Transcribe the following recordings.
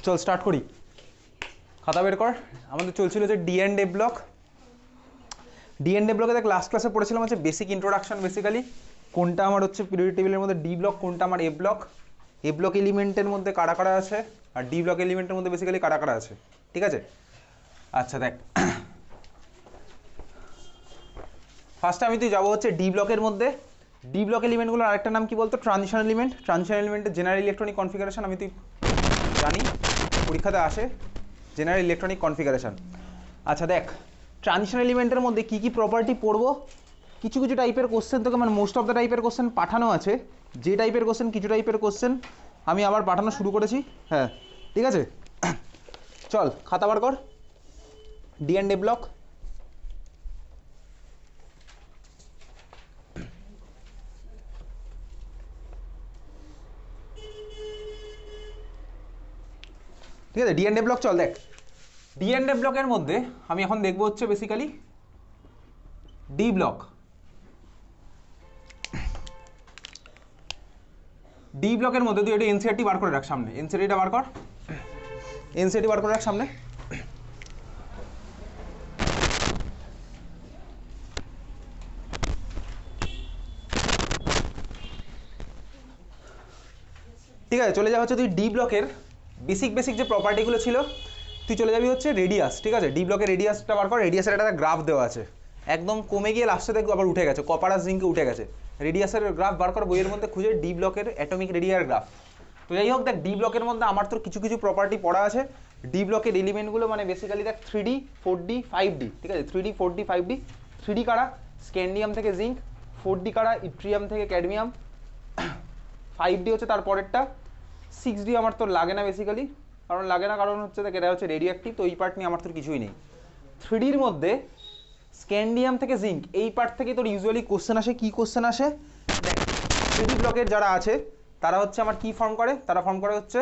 চল স্টার্ট করি, খাতা বের কর। আমাদের চলছিল যে D and A block. D and A ব্লকে দেখ লাস্ট ক্লাসে পড়েছিলাম হচ্ছে বেসিক ইন্ট্রোডাকশন, বেসিক্যালি কোনটা আমার হচ্ছে পিরিয়ডিক টেবিলের মধ্যে ডি ব্লক, কোনটা আমার এ ব্লক, এ ব্লক এলিমেন্টের মধ্যে কারা কারা আছে, আর ডি ব্লক এলিমেন্টের মধ্যে বেসিক্যালি কারা কারা আছে, ঠিক আছে। আচ্ছা দেখ, ফার্স্টে আমি তুই যাবো হচ্ছে ডি ব্লকের মধ্যে। ডি ব্লক এলিমেন্টগুলোর আরেকটা নাম কি বলতো? Transition element. ট্রানজিশন এলিমেন্টের জেনারেল ইলেকট্রনিক কনফিগারেশন আমি তুই জানি, পরীক্ষাতে আসে জেনারেল ইলেকট্রনিক কনফিগারেশন। আচ্ছা দেখ, ট্রানজিশন এলিমেন্টের মধ্যে কী কী প্রপার্টি পড়বো, কিছু কিছু টাইপের কোশ্চেন তোকে, মানে মোস্ট অফ দ্য টাইপের কোশ্চেন পাঠানো আছে। যে টাইপের কোশ্চেন, কিছু টাইপের কোশ্চেন আমি আবার পাঠানো শুরু করেছি, হ্যাঁ ঠিক আছে। চল খাতা বার কর, ডি অ্যান্ড এ ব্লক। ঠিক আছে, ডি অ্যান্ড এ ব্লক। চল দেখ, ডি অ্যান্ড এ ব্লকের মধ্যে আমি এখন দেখবো হচ্ছে বেসিক্যালি ডি ব্লক। ডি ব্লকের মধ্যে তুই একটা এনসিআরটি বার করে রাখ সামনে, এনসিআরটিটা বার কর, এনসিআরটি বার করে রাখ সামনে। ঠিক আছে, চলে যা হচ্ছে তুই ডি ব্লকের বেসিক যে প্রপার্টিগুলো ছিল, তুই চলে যাবি হচ্ছে রেডিয়াস। ঠিক আছে, ডি ব্লকের রেডিয়াসটা বার কর। রেডিয়াসের একটা গ্রাফ দেওয়া আছে, একদম কমে গিয়ে লাস্টে দেখবো আবার উঠে গেছে, কপার আর জিঙ্কে উঠে গেছে। রেডিয়াসের গ্রাফ বার কর, বইয়ের মধ্যে খুঁজে ডি ব্লকের অ্যাটমিক রেডিয়ার গ্রাফ। তো যাই হোক দেখ, ডি ব্লকের মধ্যে আমার তোর কিছু কিছু প্রপার্টি পড়া আছে। ডি ব্লকের এলিমেন্টগুলো মানে বেসিক্যালি দেখ 3D 4D 5D, ঠিক আছে, 3D 4D 5D। 3D কারা? স্ক্যান্ডিয়াম থেকে জিঙ্ক। 4D কারা? ইট্রিয়াম থেকে ক্যাডমিয়াম। 5D হচ্ছে তারপরেরটা। 6D আমার তোর লাগে না বেসিক্যালি, কারণ হচ্ছে দেখ এটা হচ্ছে রেডিও অ্যাক্টিভ, তো এই পার্ট নিয়ে আমার তোর কিছুই নেই। 3Dর মধ্যে স্ক্যান্ডিয়াম থেকে জিঙ্ক, এই পার্ট থেকে তোর ইউজুয়ালি কোশ্চেন আসে। কি কোশ্চেন আসে দেখ, 3D ব্লকের যারা আছে তারা হচ্ছে আমার কি ফর্ম করে, তারা ফর্ম করে হচ্ছে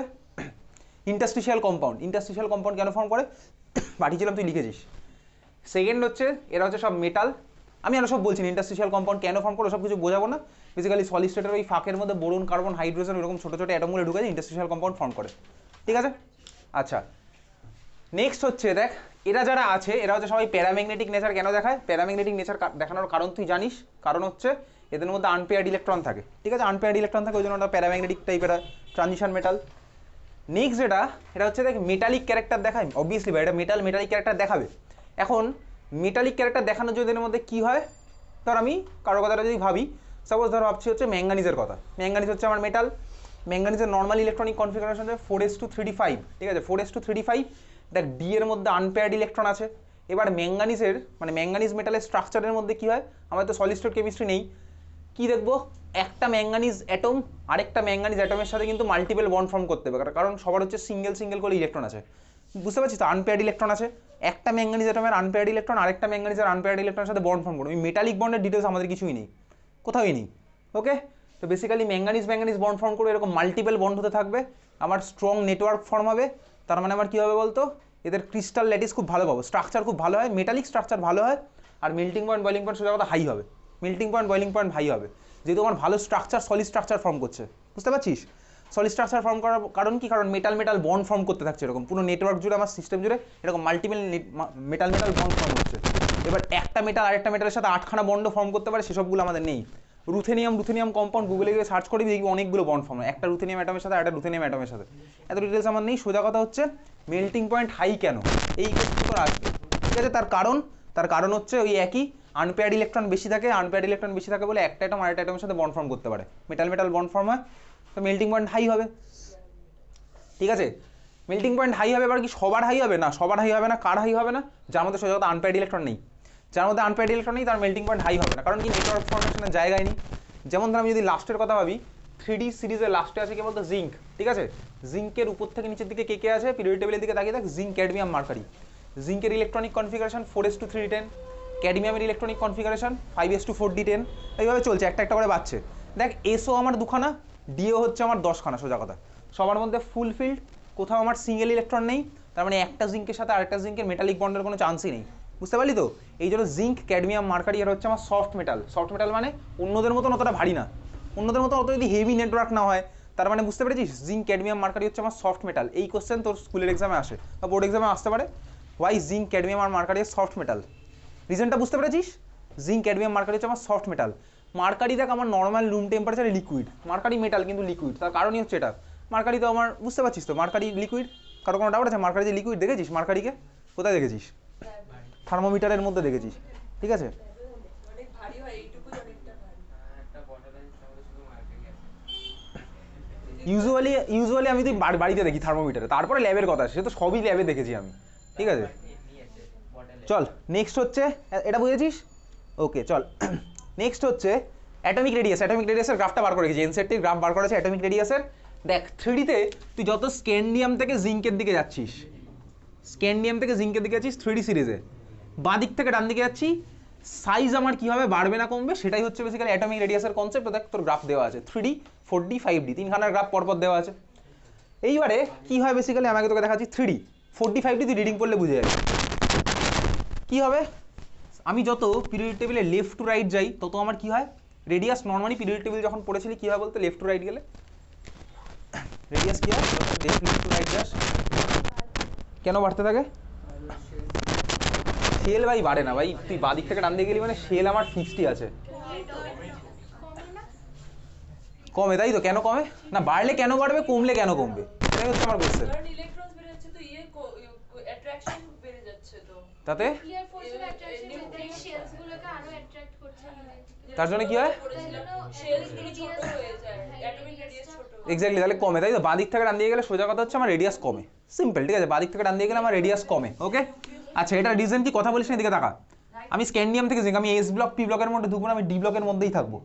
ইন্টারস্টিশিয়াল কম্পাউন্ড। ইন্টারস্টিশিয়াল কম্পাউন্ড কেন ফর্ম করে পাঠিয়েছিলাম, তুই লিখেছিস। সেকেন্ড হচ্ছে এরা হচ্ছে সব মেটাল। আমি আরও সব বলছি ইন্টারস্টিশিয়াল কম্পাউন্ড কেন ফর্ম করে, সব কিছু বোঝাবো না। বেসিক্যালি সলিড স্টেটের ওই ফাঁকের মধ্যে বোরন, কার্বন, হাইড্রোজেন এরকম ছোটো ছোটো অ্যাটমগুলো ঢুকে ইন্টারস্টিশিয়াল কম্পাউন্ড ফর্ম করে, ঠিক আছে। আচ্ছা নেক্সট হচ্ছে দেখ, এরা যারা আছে এরা হচ্ছে সবাই প্যারাম্যাগনেটিক নেচার কেন দেখায়? প্যারাম্যাগনেটিক নেচার দেখানোর কারণ তুই জানিস, কারণ হচ্ছে এদের মধ্যে আনপেয়ার্ড ইলেকট্রন থাকে, ঠিক আছে, আনপেয়ার্ড ইলেকট্রন থাকে, ওই জন্য ওটা প্যারাম্যাগনেটিক টাইপের ট্রানজিশন মেটাল। নেক্সট এটা হচ্ছে দেখ মেটালিক ক্যারেক্টার দেখায়, অবভিয়াসলি ভাই এটা মেটালিক ক্যারেক্টার দেখাবে। এখন মেটালিক ক্যারেক্টার দেখানোর জন্য এদের মধ্যে কী হয়, ধর আমি কারো কথাটা যদি ভাবি, সাপোজ ধর ভাবছি হচ্ছে ম্যাঙ্গানিজের কথা। ম্যাঙ্গানিজ হচ্ছে আমার মেটাল। ম্যাঙ্গানিজের নর্মাল ইলেকট্রনিক কনফিগারেশন হচ্ছে 4s2 3d5, ঠিক আছে, 4s2 3d5। দেখ ডি এর মধ্যে আনপেয়ার্ড ইলেকট্রন আছে। এবার ম্যাঙ্গানিজের মানে ম্যাঙ্গানিজ মেটালের স্ট্রাকচারের মধ্যে কী হয়, আমাদের তো সলিড স্টেট কেমিস্ট্রি নেই, কি দেখবো, একটা ম্যাঙ্গানিজ অ্যাটম আরেকটা ম্যাঙ্গানিজ অ্যাটমের সাথে কিন্তু মাল্টিপল বন্ড ফর্ম করতে হবে, কারণ সবার হচ্ছে সিঙ্গেল করে ইলেকট্রন আছে, বুঝতে পারছিস তো, আনপেয়ার্ড ইলেকট্রন আছে। একটা ম্যাঙ্গানিজ অ্যাটমের আনপেয়ার্ড ইলেকট্রন আরেকটা ম্যাঙ্গানিজের আনপেয়ার্ড ইলেকট্রনের সাথে বন্ড ফর্ম করবে। ওই মেটালিক বন্ডের ডিটেলস আমাদের কিছুই নেই, কোথাওই নেই, ওকে। তো বেসিক্যালি ম্যাঙ্গানিজ বন্ড ফর্ম করে এরকম মাল্টিপল বন্ড হতে থাকবে, আমার স্ট্রং নেটওয়ার্ক ফর্ম হবে। তার মানে আমার কী হবে বলতো, এদের ক্রিস্টাল ল্যাটিস খুব ভালো পাবো, স্ট্রাকচার খুব ভালো হয়, মেটালিক স্ট্রাকচার ভালো হয়, আর মেল্টিং পয়েন্ট বয়লিং পয়েন্ট সোজা কথা হাই হবে। Melting point boiling point high হবে, যেহেতু আমার ভালো স্ট্রাকচার সলিড স্ট্রাকচার ফর্ম করছে, বুঝতে পারছিস। সলিড স্ট্রাকচার ফর্ম করার কারণ কি, কারণ মেটাল বন্ড ফর্ম করতে থাকছে এরকম পুরো নেটওয়ার্ক জুড়ে, আমার সিস্টেম জুড়ে এরকম মাল্টিপল মেটাল বন্ড ফর্ম হচ্ছে। এবার একটা মেটাল আরেকটা মেটালের সাথে 8খানা বন্ড ফর্ম করতে পারে, সেসবগুলো আমাদের নেই। রুথেনিয়াম কম্পাউন্ড গুগলে গিয়ে সার্চ করে দেখবি অনেকগুলো বন্ড ফর্ম হয়, একটা রুথেনিয়াম অ্যাটমের সাথে একটা রুথেনিয়াম অ্যাটমের সাথে। এত ডিটেলস আমার নেই, সোজা কথা হচ্ছে মেল্টিং পয়েন্ট হাই কেন, এই কোশ্চেন আসবে, ঠিক আছে। তার কারণ হচ্ছে ওই একই, আনপেয়ার্ড ইলেকট্রন বেশি থাকে বলে একটা অ্যাটম আরেকটা অ্যাটমের সাথে বন্ড ফর্ম করতে পারে, মেটাল বন্ড ফর্ম হয়, তো মেল্টিং পয়েন্ট হাই হবে, ঠিক আছে। মেল্টিং পয়েন্ট হাই হবে, এবার কি সবার হাই হবে না, সবার হাই হবে না, কার হাই হবে না, যার মধ্যে সোজা কথা আনপেয়ার্ড ইলেকট্রন নেই। যার মধ্যে আনপেয়ার্ড ইলেকট্রন নেই তার মেল্টিং পয়েন্ট হাই হবে না, কারণ কি নেটওয়ার্ক ফর্মেশনের জায়গায় নেই। যেমন ধর আমি যদি লাস্টের কথা ভাবি, 3D সিরিজের লাস্টে আছে কি বলতো, জিঙ্ক, ঠিক আছে। জিঙ্কের উপর থেকে নিচের দিকে কে আছে পিরিয়ডিক টেবিলের দিকে তাকিয়ে দেখ, জিঙ্ক, ক্যাডমিয়াম, মার্কারি। জিঙ্কের ইলেকট্রনিক কনফিগারেশন 4s2 3d10, ক্যাডমিয়ামের ইলেকট্রনিক কনফিগারেশন 5s2 4d10, এইভাবে চলছে, একটা করে বাড়ছে। দেখ এসও আমার 2খানা, ডিও হচ্ছে আমার 10খানা, সোজা কথা। সবার মধ্যে ফুলফিল্ড, কোথাও আমার সিঙ্গেল ইলেকট্রন নেই, তার মানে একটা জিঙ্কের সাথে আরেকটা জিঙ্কের মেটালিক বন্ডের কোনো চান্সই নেই, বুঝতে পারলি তো। এই জন্য জিঙ্ক, ক্যাডমিয়াম, মার্কারি এর হচ্ছে আমার সফট মেটাল মানে অন্যদের মতন অতটা ভারী না, অন্যদের মতো অত যদি হেভি নেটওয়ার্ক না হয়, তার মানে বুঝতে পেরেছিস জিঙ্ক ক্যাডমিয়াম মার্কারি হচ্ছে আমার সফট মেটাল। এই কোশ্চেন তোর স্কুলের এক্সামে আসে বা বোর্ড এক্সামে আসতে পারে, ওয়াই জিঙ্ক ক্যাডমিয়াম আর মার্কারি সফট মেটাল। রিজনটা বুঝতে পেরেছিস? জিঙ্ক ক্যাডমিয়াম মার্কারি হচ্ছে আমার সফট মেটাল। মার্কারি দেখ আমার নর্মাল রুম টেম্পারেচারে লিকুইড, মার্কারি মেটাল কিন্তু লিকুইড। তার কারণই হচ্ছে এটা, মার্কারি তো আমার বুঝতে পারছিস তো মার্কারি লিকুইড। কারো কোনো ডাউট আছে? মার্কারি যে লিকুইড দেখেছিস মার্কারিকে কোথায় দেখেছিস? থার্মোমিটারের মধ্যে দেখেছিস, ঠিক আছে? ইউজুয়ালি আমি তো বাড়িতে দেখি থার্মোমিটারে, তারপরে ল্যাবের কথা, সে তো সবই ল্যাবে দেখেছি আমি, ঠিক আছে? চল নেক্সট হচ্ছে, এটা বুঝেছিস? ওকে চল নেক্সট হচ্ছে অ্যাটমিক রেডিয়াস। অ্যাটমিক রেডিয়াসের গ্রাফটা বার করে রেখেছি, এনসেটটির গ্রাফ বার করেছে অ্যাটমিক রেডিয়াসের। দেখ 3Dতে তুই যত স্ক্যান্ডিয়াম থেকে জিঙ্কের দিকে যাচ্ছিস, স্ক্যান্ডিয়াম থেকে জিঙ্কের দিকে যাচ্ছিস 3D সিরিজে, বাঁ দিক থেকে ডান দিকে যাচ্ছি, সাইজ আমার কীভাবে বাড়বে না কমবে সেটাই হচ্ছে বেসিক্যালি অ্যাটমিক রেডিয়াসের কনসেপ্ট। দেখ তোর গ্রাফ দেওয়া আছে 3D 4D 5D, তিনখানার গ্রাফ পরপর দেওয়া আছে। এইবারে কী হয় বেসিক্যালি আমাকে তোকে দেখাচ্ছি 3D 4D 5D তুই রিডিং করলে বুঝে যাবে কী হবে। আমি যত পিরিয়ড টেবিলে লেফট টু রাইট যাই তত আমার কী হয় রেডিয়াস, নর্মালি পিরিয়ড টেবিল যখন পড়েছিলি কী হয় বলতে, লেফট টু রাইট গেলে রেডিয়াস কী হয়, লেফট টু রাইট যাস কেন বাড়তে থাকে? শেল ভাই বাড়ে না ভাই, তুই বাঁ দিক থেকে ডান দিকে গেলি মানে শেল আমার 60 আছে, কমে তাই তো? কেন কমে না? বাড়লে কেন বাড়বে, কমলে কেন কমবে, এটাই হচ্ছে আমার কোশ্চেন। তাতে তার জন্য কি হয়? এক্স্যাক্টলি, তাহলে কমে তাই তো? বাঁ দিক থেকে ডান দিয়ে গেলে সোজা কথা হচ্ছে আমার রেডিয়াস কমে, সিম্পল, ঠিক আছে? বাঁ দিক থেকে ডান দিয়ে গেলে আমার রেডিয়াস কমে, ওকে? আচ্ছা এটা রিজন কি কথা বলিস না, এদিকে তাকা। আমি স্ক্যান্ডিয়াম থেকে জিঙ্ক, আমি এস ব্লক পি ব্লকের মধ্যে ঢুকবো না, আমি ডি ব্লকের মধ্যেই থাকবো।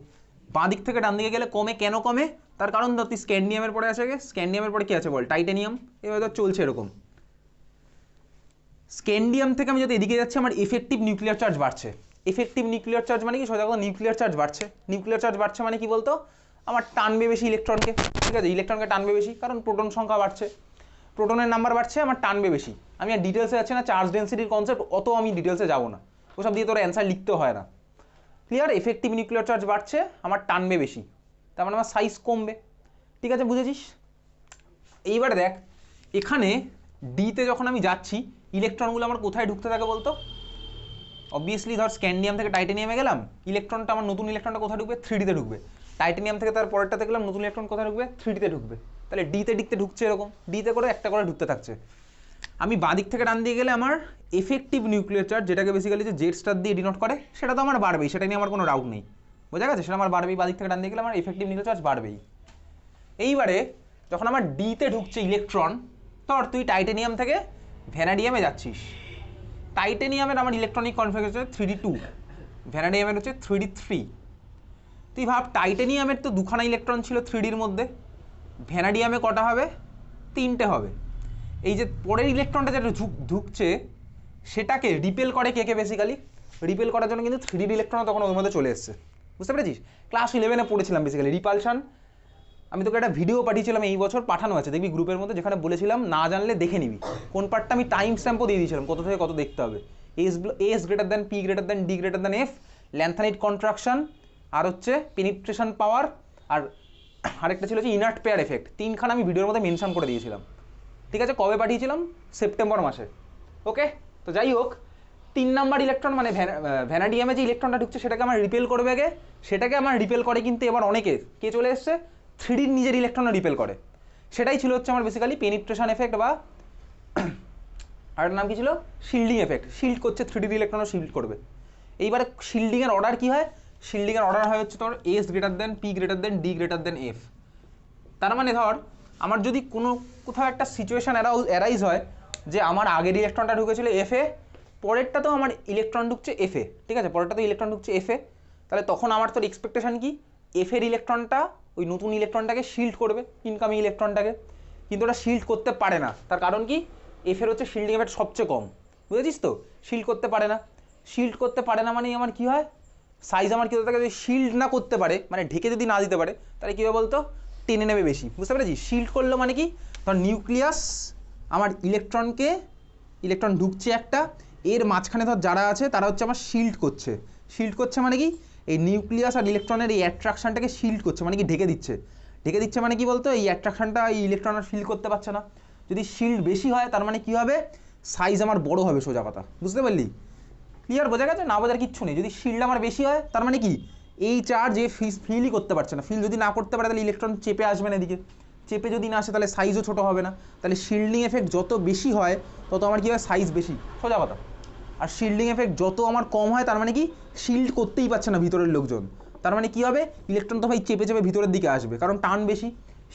বাঁ দিক থেকে ডান দিকে গেলে কমে, কেন কমে? তার কারণ ধর তুই স্ক্যান্ডিয়ামের পরে আছে, স্ক্যান্ডিয়ামের পরে কি আছে বল? টাইটানিয়াম। এবার ধর চলছে এরকম, স্ক্যান্ডিয়াম থেকে আমি যদি এদিকে যাচ্ছি আমার এফেক্টিভ নিউক্লিয়ার চার্জ বাড়ছে। এফেক্টিভ নিউক্লিয়ার চার্জ মানে কি? সোজা কথা নিউক্লিয়ার চার্জ বাড়ছে। নিউক্লিয়ার চার্জ বাড়ছে মানে কি বলতো? আমার টানবে বেশি ইলেকট্রনকে, ঠিক আছে? ইলেকট্রনকে টানবে বেশি, কারণ প্রোটন সংখ্যা বাড়ছে, প্রোটনের নাম্বার বাড়ছে, আমার টানবে বেশি। আমি আর ডিটেলসে যাচ্ছি না, চার্জ ডেন্সিটির কনসেপ্ট অত আমি ডিটেলসে যাবো না, ওসব দিয়ে তোর অ্যান্সার লিখতে হয় না, ক্লিয়ার? এফেক্টিভ নিউক্লিয়ার চার্জ বাড়ছে, আমার টানবে বেশি, তার মানে আমার সাইজ কমবে, ঠিক আছে? বুঝেছিস? এইবার দেখ এখানে ডিতে যখন আমি যাচ্ছি ইলেকট্রনগুলো আমার কোথায় ঢুকতে থাকে বলতো? অবভিয়াসলি ধর স্ক্যান্ডিয়াম থেকে টাইটানিয়ামে গেলাম, ইলেকট্রনটা আমার নতুন ইলেকট্রনটা কোথায় ঢুকবে? 3Dতে ঢুকবে। টাইটানিয়াম থেকে তার পরেরটাতে গেলাম, নতুন ইলেকট্রন কোথায় ঢুকবে? 3Dতে ঢুকবে। তাহলে ডিতে ডিতে ঢুকছে এরকম, ডিতে করে একটা করে ঢুকতে থাকছে। আমি বাঁ দিক থেকে ডান দিয়ে গেলে আমার এফেক্টিভ নিউক্লিয়ার চার্জ, যেটাকে বেসিক্যালি যে জেড স্টার দিয়ে ডিনোট করে, সেটা তো আমার বাড়বেই, সেটা নিয়ে আমার কোনো ডাউট নেই, বোঝা গেছে? সেটা আমার বাড়বেই, বাঁ দিক থেকে ডান দিয়ে গেলে আমার এফেক্টিভ নিউক্লিয়ার চার্জ বাড়বেই। এইবারে যখন আমার ডিতে ঢুকছে ইলেকট্রন, ধর তুই টাইটানিয়াম থেকে ভ্যানাডিয়ামে যাচ্ছিস, টাইটানিয়ামের আমার ইলেকট্রনিক কনফিগারেশন 3D2, ভ্যানাডিয়ামের হচ্ছে 3D3। তুই ভাব টাইটানিয়ামের তো দুখানা ইলেকট্রন ছিল 3Dর মধ্যে, ভ্যানাডিয়ামে কটা হবে? 3টে হবে। এই যে পরের ইলেকট্রনটা যেটা ঢুকছে সেটাকে রিপেল করে কে কে? বেসিক্যালি রিপেল করার জন্য কিন্তু 3D ইলেকট্রন তখন ওর মধ্যে চলে এসছে, বুঝতে পেরেছিস? ক্লাস 11-এ পড়েছিলাম বেসিক্যালি রিপালশন। আমি তোকে একটা ভিডিও পাঠিয়েছিলাম এই বছর, পাঠানো আছে দেখবি গ্রুপের মধ্যে, যেখানে বলেছিলাম না জানলে দেখে নিবি কোন পার্টটা, আমি টাইম স্ট্যাম্পও দিয়ে দিয়েছিলাম কত থেকে কত দেখতে হবে। S greater than P greater than D greater than F, lanthanide contraction, আর হচ্ছে পেনিট্রেশন পাওয়ার, আর আরেকটা ছিল হচ্ছে ইনার্ট পেয়ার এফেক্ট। তিনখানা আমি ভিডিওর মধ্যে মেনশন করে দিয়েছিলাম, ঠিক আছে? কবে পাঠিয়েছিলাম? সেপ্টেম্বর মাসে, ওকে? তো যাই হোক, 3 নাম্বার ইলেকট্রন মানে ভ্যানাডিয়ামে যে ইলেকট্রনটা ঢুকছে সেটাকে আমার রিপেল করবে আগে, সেটাকে আমার রিপেল করে কিন্তু এবার অনেকে কে চলে এসছে? 3Dর নিজের ইলেকট্রনও রিপেল করে। সেটাই ছিল হচ্ছে আমার বেসিক্যালি পেনিট্রেশন এফেক্ট, বা আরেকটার নাম কি ছিল? Shielding effect. শিল্ড করছে 3Dর ইলেকট্রনও শিল্ড করবে। এইবারে শিল্ডিংয়ের অর্ডার কি হয়? শিল্ডিংয়ের অর্ডার হয় হচ্ছে তোর S greater than P greater than D greater than F. তার মানে ধর আমার যদি কোনো কোথাও একটা সিচুয়েশান অ্যারাইজ হয় যে আমার আগের ইলেকট্রনটা ঢুকেছিল এফে, পরেরটাতেও আমার ইলেকট্রন ঢুকছে এফে, ঠিক আছে? পরেরটাতেও ইলেকট্রন ঢুকছে এফে, তাহলে তখন আমার তোর এক্সপেকটেশন কি? এফের ইলেকট্রনটা ওই নতুন ইলেকট্রনটাকে শিল্ড করবে, ইনকামিং ইলেকট্রনটাকে, কিন্তু ওটা শিল্ড করতে পারে না। তার কারণ কি? এফের হচ্ছে শিল্ডিং এফেক্ট সবচেয়ে কম, বুঝেছিস তো? শিল্ড করতে পারে না, শিল্ড করতে পারে না মানেই আমার কী হয়? সাইজ আমার কী হতে থাকে? যদি শিল্ড না করতে পারে, মানে ঢেকে যদি না দিতে পারে, তাহলে কী হবে বলতো? টেনে নেবে বেশি, বুঝতে পেরেছি? শিল্ড করলো মানে কি? ধর নিউক্লিয়াস আমার ইলেকট্রন ঢুকছে একটা, এর মাঝখানে ধর যারা আছে তারা হচ্ছে আমার শিল্ড করছে। শিল্ড করছে মানে কি? এই নিউক্লিয়াস আর ইলেকট্রনের এই অ্যাট্রাকশনটাকে শিল্ড করছে, মানে কি ঢেকে দিচ্ছে। ঢেকে দিচ্ছে মানে কি বলতো, এই অ্যাট্রাকশনটা এই ইলেকট্রন আর ফিল করতে পারছে না। যদি শিল্ড বেশি হয় তার মানে কি হবে, সাইজ আমার বড় হবে, সোজা কথা, বুঝতে পারলি? ক্লিয়ার, বোঝা গেছে? না বোঝার কিচ্ছু নেই। যদি শিল্ড আমার বেশি হয় তার মানে কি, এই চার্জ এ ফিলই করতে পারছে না। ফিল যদি না করতে পারে তাহলে ইলেকট্রন চেপে আসবে না এদিকে, চেপে যদি না আসে তাহলে সাইজও ছোটো হবে না। তাহলে শিল্ডিং এফেক্ট যত বেশি হয় তত আমার কী হয়, সাইজ বেশি, সোজা কথা। আর শিল্ডিং এফেক্ট যত আমার কম হয় তার মানে কি, শিল্ড করতেই পারছে না ভিতরের লোকজন, তার মানে কি হবে, ইলেকট্রন তো ভাই চেপে চেপে ভিতরের দিকে আসবে, কারণ টান বেশি।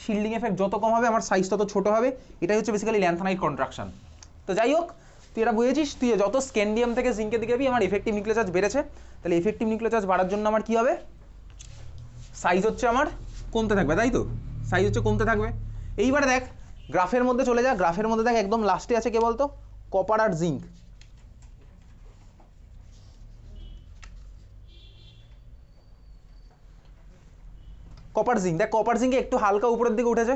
শিল্ডিং এফেক্ট যত কম হবে আমার সাইজ তত ছোটো হবে। এটাই হচ্ছে বেসিক্যালি ল্যান্থানাইট কন্ট্রাকশন। তো যাই হোক, তুই এটা বুঝেছিস, তুই যত স্ক্যান্ডিয়াম থেকে জিঙ্কের দিকে যাবি আমার এফেক্টিভ নিউক্লিয়ার চার্জ বেড়েছে, তাহলে এফেক্টিভ নিউক্লিয়ার চার্জ বাড়ার জন্য আমার কী হবে, সাইজ হচ্ছে আমার কমতে থাকবে, তাই তো? সাইজ হচ্ছে কমতে থাকবে। এইবারে দেখ গ্রাফের মধ্যে চলে যা, গ্রাফের মধ্যে দেখ একদম লাস্টে আছে কে বলতো, কপার আর জিঙ্ক। কপার জিঙ্ক দেখ, কপার জিঙ্কে একটু হালকা উপরের দিকে উঠেছে,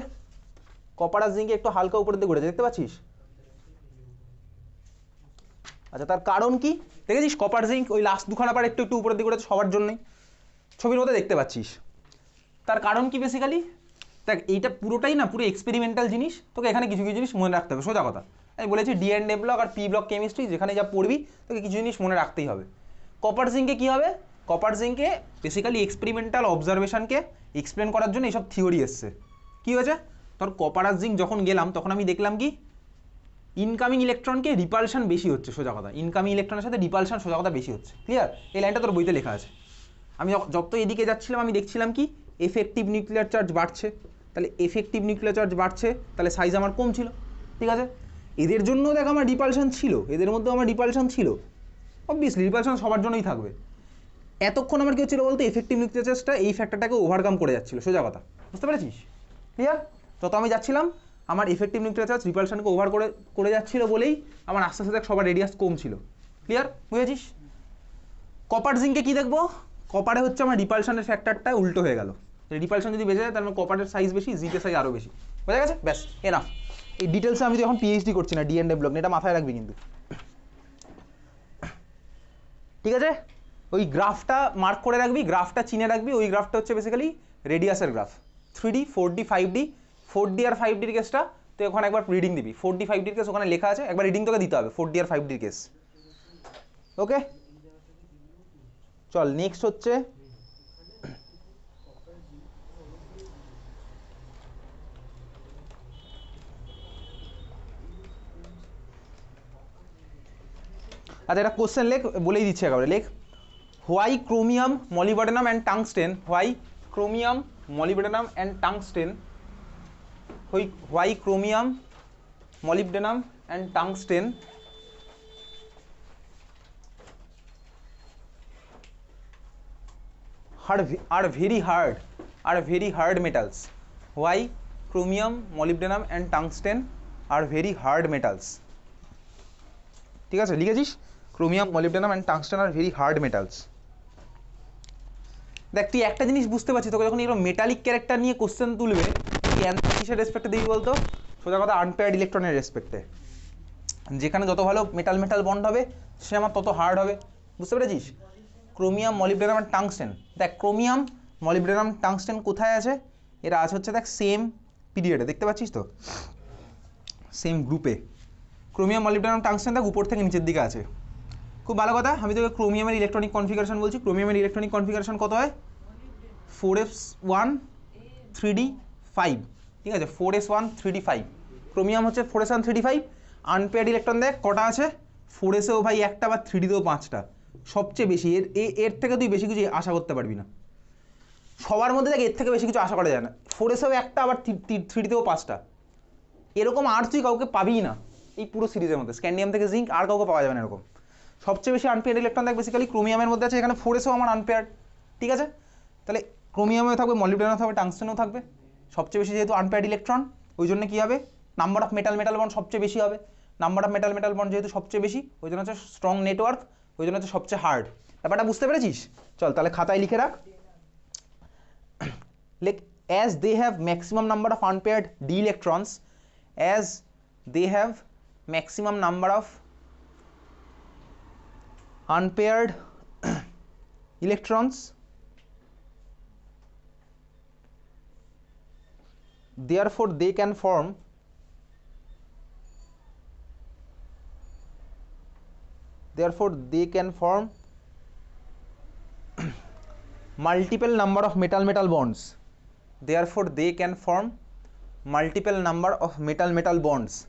কপার আর জিঙ্কে একটু হালকা উপরের দিকে উঠেছে, দেখতে পাচ্ছিস? আচ্ছা, তার কারণ কি দেখেছিস? কপার জিঙ্ক ওই লাস্ট দুখানা পার একটু একটু উপরের দিকে উঠেছে সবার জন্যই, ছবির মধ্যে দেখতে পাচ্ছিস। তার কারণ কি বেসিক্যালি দেখ, এইটা পুরোটাই না পুরো এক্সপেরিমেন্টাল জিনিস, তোকে এখানে কিছু কিছু জিনিস মনে রাখতে হবে, সোজা কথা। আমি বলেছি ডি অ্যান্ড এ ব্লক আর পি ব্লক কেমিস্ট্রি, যেখানে যা পড়বি তোকে কিছু জিনিস মনে রাখতেই হবে। কপার জিঙ্কে কী হবে, কপার জিঙ্কে বেসিক্যালি এক্সপেরিমেন্টাল অবজারভেশনকে এক্সপ্লেন করার জন্য এইসব থিওরি এসছে। কী হয়েছে, তোর কপার আর জিঙ্ক যখন গেলাম তখন আমি দেখলাম কি, ইনকামিং ইলেকট্রনকে রিপালশন বেশি হচ্ছে, সোজা কথা। ইনকামিং ইলেকট্রনের সাথে রিপালশন সোজা কথা বেশি হচ্ছে, ক্লিয়ার? এই লাইনটা তোর বইতে লেখা আছে। আমি যত এদিকে যাচ্ছিলাম আমি দেখছিলাম কি, এফেক্টিভ নিউক্লিয়ার চার্জ বাড়ছে, তাহলে এফেক্টিভ নিউক্লিয়ার চার্জ বাড়ছে, তাহলে সাইজ আমার কম ছিল, ঠিক আছে? এদের জন্য দেখ আমার রিপালশন ছিল, এদের মধ্যেও আমার রিপালশন ছিল, অবভিয়াসলি রিপালশন সবার জন্যই থাকবে। এতক্ষণ আমার কি হচ্ছিল বলতো, এফেক্টিভ নিউক্লিয়ার চার্জটা এই ফ্যাক্টরটাকে ওভারকাম করে যাচ্ছিল, সোজা কথা, বুঝতে পেরেছিস? ক্লিয়ার? যত আমি যাচ্ছিলাম আমার এফেক্টিভ নিউক্লিয়ার চার্জ রিপালশনকে ওভার করে যাচ্ছিল বলেই আমার আস্তে আস্তে সবার রেডিয়াস কম ছিল, ক্লিয়ার? বুঝেছিস? কপার জিঙ্কে কি দেখবো, কপারে হচ্ছে আমার রিপালশনের ফ্যাক্টরটা উল্টো হয়ে গেল। রিপালশন যদি বেঁচে যায় তাহলে কপারের সাইজ বেশি, জিঙ্কের সাইজ আরও বেশি, বোঝা গেছে? ব্যাস এনাফ। এই ডিটেলসে আমি তো এখন পিএইচডি করছি না, ডি অ্যান্ড এ ব্লক, এটা মাথায় রাখবি কিন্তু, ঠিক আছে? ওই গ্রাফটা মার্ক করে রাখবি, গ্রাফটা চিনে রাখবি। ওই গ্রাফটা হচ্ছে basically রেডিয়াসের graph, 3D 4D 5D। 4D আর 5Dর কেসটা তুই ওখানে একবার রিডিং দিবি, 4D 5Dর কেস ওখানে লেখা আছে, একবার রিডিং তোকে দিতে হবে 4D আর 5Dর কেস। ওকে, চল নেক্সট হচ্ছে আচ্ছা, একটা কোশ্চেন লেখ, বলেই দিচ্ছি একেবারে, লেখ why chromium molybdenum and tungsten, why chromium molybdenum and tungsten, why chromium molybdenum and tungsten are very hard metals. Why chromium, molybdenum and tungsten are very hard metals? ঠিক আছে, লিখেছিস? Chromium, molybdenum and tungsten are very hard metals. দেখ তুই একটা জিনিস বুঝতে পারছিস, তোকে যখন এরকম মেটালিক ক্যারেক্টার নিয়ে কোশ্চেন তুলবে, তুই অ্যান্সার কিসের রেসপেক্টে দিবি বলতো? সোজা কথা আনপেয়ার্ড ইলেকট্রনের রেসপেক্টে। যেখানে যত ভালো মেটাল মেটাল বন্ড হবে সে আমার তত হার্ড হবে, বুঝতে পেরেছিস? ক্রোমিয়াম, মলিবডেনাম আর টাংস্টেন, দেখ ক্রোমিয়াম, মলিবডেনাম, টাংস্টেন কোথায় আছে? এরা আছে হচ্ছে দেখ সেম পিরিয়ডে, দেখতে পাচ্ছিস তো, সেম গ্রুপে। ক্রোমিয়াম, মলিবডেনাম, টাংস্টেন দেখ উপর থেকে নিচের দিকে আছে। খুব ভালো কথা, আমি তোকে ক্রোমিয়ামের ইলেকট্রনিক কনফিগারেশন বলছি। ক্রোমিয়ামের ইলেকট্রনিক কনফিগারেশন কত হয়? 4s1 3d5, ঠিক আছে? 4s1 3d5 ক্রোমিয়াম হচ্ছে 4s1 3d5। আনপেয়ার্ড ইলেকট্রন দেখ কটা আছে, 4sেও ভাই একটা, বা 3dতেও 5টা, সবচেয়ে বেশি। এর থেকে তুই বেশি কিছু আশা করতে পারবি না সবার মধ্যে, দেখ এর থেকে বেশি কিছু আশা করা যায় না। 4sেও একটা, আবার 3dতেও 5টা, এরকম আর তুই কাউকে পাবিই না এই পুরো সিরিজের মধ্যে। স্ক্যান্ডিয়াম থেকে জিঙ্ক আর কাউকে পাওয়া যাবে না এরকম। সবচেয়ে বেশি আনপেয়ার্ড ইলেকট্রন দেখ বেসিক্যালি ক্রোমিয়ামের মধ্যে আছে, এখানে 4sও আমার আনপেয়ার্ড, ঠিক আছে? তাহলে ক্রোমিয়ামেও থাকবে, মলিবডেনামেও থাকবে, টাংস্টেনও থাকবে। সবচেয়ে বেশি যেহেতু আনপেয়ার্ড ইলেকট্রন, ওই জন্য কী হবে, number of metal metal bond সবচেয়ে বেশি হবে। Number of metal metal bond যেহেতু সবচেয়ে বেশি, ওই জন্য হচ্ছে স্ট্রং নেটওয়ার্ক, ওই জন্য হচ্ছে সবচেয়ে হার্ড। ব্যাপারটা বুঝতে পেরেছিস? চল তাহলে খাতায় লিখে রাখ, লেখ as they have maximum number of unpaired d electrons, as they have maximum number of unpaired electrons, therefore they can form multiple number of metal bonds. Therefore they can form multiple number of metal bonds.